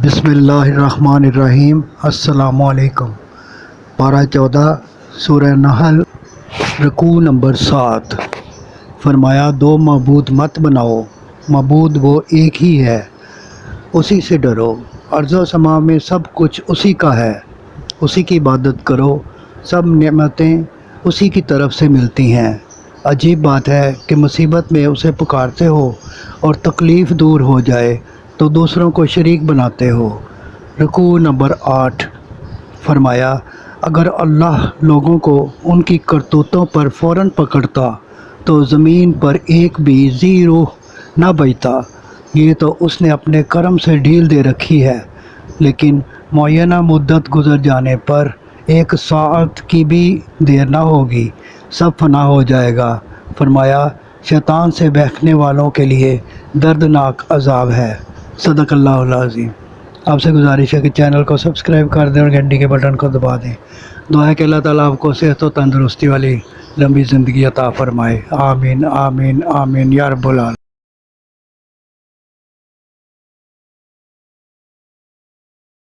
بسم اللہ الرحمن الرحیم۔ السلام علیکم۔ پارہ 14 سورہ نحل، رکوع نمبر 7۔ فرمایا دو معبود مت بناؤ، معبود وہ ایک ہی ہے، اسی سے ڈرو۔ ارض و سماء میں سب کچھ اسی کا ہے، اسی کی عبادت کرو، سب نعمتیں اسی کی طرف سے ملتی ہیں۔ عجیب بات ہے کہ مصیبت میں اسے پکارتے ہو اور تکلیف دور ہو جائے تو دوسروں کو شریک بناتے ہو۔ رکوع نمبر 8۔ فرمایا اگر اللہ لوگوں کو ان کی کرتوتوں پر فوراً پکڑتا تو زمین پر ایک بھی ذی روح نہ بچتا، یہ تو اس نے اپنے کرم سے ڈھیل دے رکھی ہے، لیکن معینہ مدت گزر جانے پر ایک ساعت کی بھی دیر نہ ہوگی، سب فنا ہو جائے گا۔ فرمایا شیطان سے بہکنے والوں کے لیے دردناک عذاب ہے۔ صدق اللہ العظیم۔ آپ سے گزارش ہے کہ چینل کو سبسکرائب کر دیں اور گھنٹی کے بٹن کو دبا دیں۔ دعا ہے کہ اللہ تعالیٰ آپ کو صحت و تندرستی والی لمبی زندگی عطا فرمائے۔ آمین آمین آمین یا رب العالمین۔